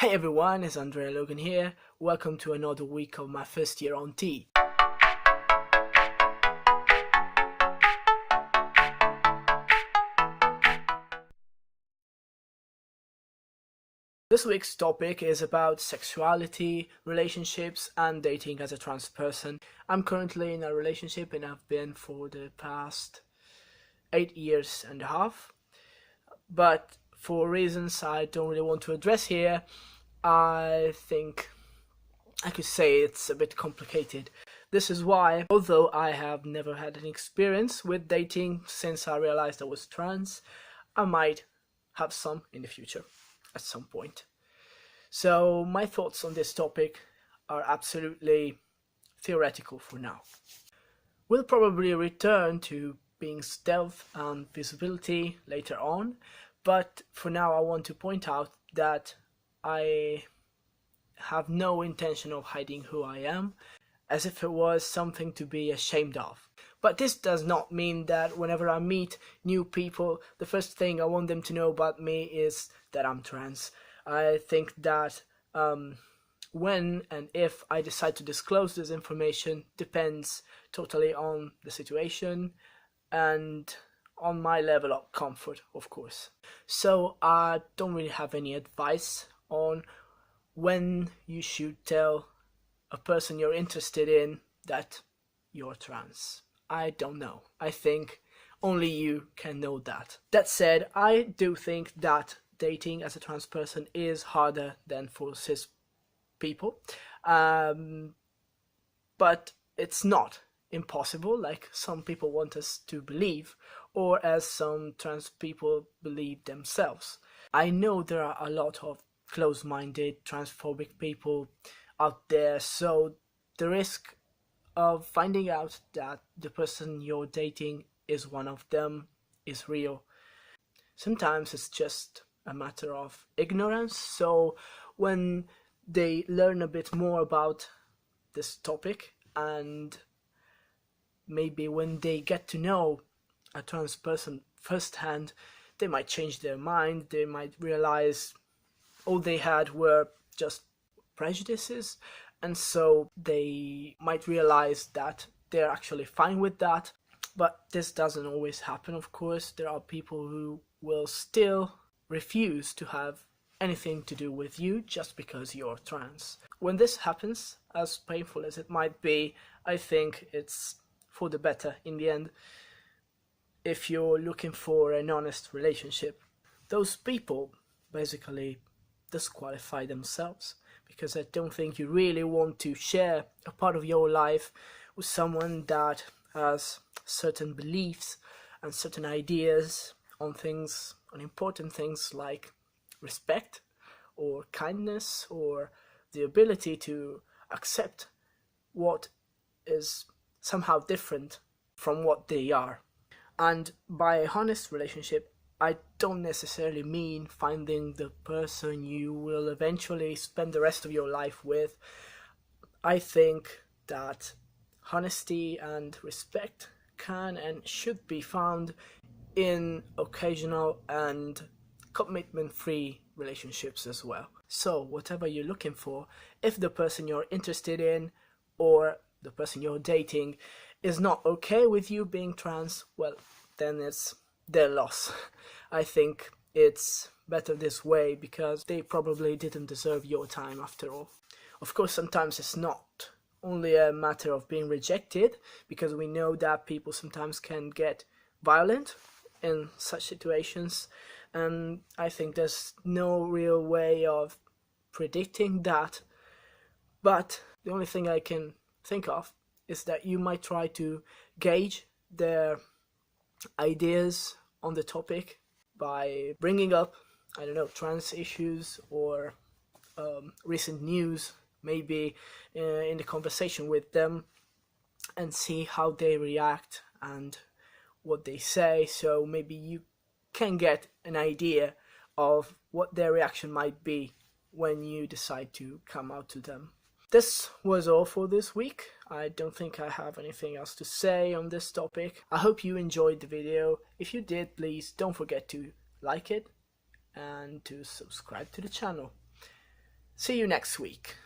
Hey everyone, it's Andrea Logan here. Welcome to another week of my first year on T. This week's topic is about sexuality, relationships, and dating as a trans person. I'm currently in a relationship and I've been for the past 8 years and a half. But for reasons I don't really want to address here, I think I could say it's a bit complicated. This is why, although I have never had an experience with dating since I realized I was trans, I might have some in the future at some point. So my thoughts on this topic are absolutely theoretical for now. We'll probably return to being stealth and visibility later on, but for now I want to point out that I have no intention of hiding who I am, as if it was something to be ashamed of. But this does not mean that whenever I meet new people, the first thing I want them to know about me is that I'm trans. I think that when and if I decide to disclose this information depends totally on the situation and on my level of comfort, of course. So I don't really have any advice on when you should tell a person you're interested in that you're trans. I don't know. I think only you can know that. That said, I do think that dating as a trans person is harder than for cis people. But it's not impossible like some people want us to believe, or as some trans people believe themselves. I know there are a lot of close-minded, transphobic people out there, so the risk of finding out that the person you're dating is one of them is real. Sometimes it's just a matter of ignorance, so when they learn a bit more about this topic and maybe when they get to know a trans person firsthand, they might change their mind, they might realize all they had were just prejudices, and so they might realize that they're actually fine with that. But this doesn't always happen, of course. There are people who will still refuse to have anything to do with you just because you're trans. When this happens, as painful as it might be, I think it's for the better in the end if you're looking for an honest relationship. Those people basically disqualify themselves, because I don't think you really want to share a part of your life with someone that has certain beliefs and certain ideas on things, on important things like respect or kindness or the ability to accept what is somehow different from what they are. And by a honest relationship, I don't necessarily mean finding the person you will eventually spend the rest of your life with. I think that honesty and respect can and should be found in occasional and commitment-free relationships as well. So whatever you're looking for, if the person you're interested in or the person you're dating is not okay with you being trans, well, then it's their loss. I think it's better this way because they probably didn't deserve your time after all. Of course, sometimes it's not only a matter of being rejected, because we know that people sometimes can get violent in such situations, and I think there's no real way of predicting that. But the only thing I can think of is that you might try to gauge their ideas on the topic by bringing up, I don't know, trans issues or recent news maybe in the conversation with them, and see how they react and what they say, so maybe you can get an idea of what their reaction might be when you decide to come out to them. This was all for this week. I don't think I have anything else to say on this topic. I hope you enjoyed the video. If you did, please don't forget to like it and to subscribe to the channel. See you next week.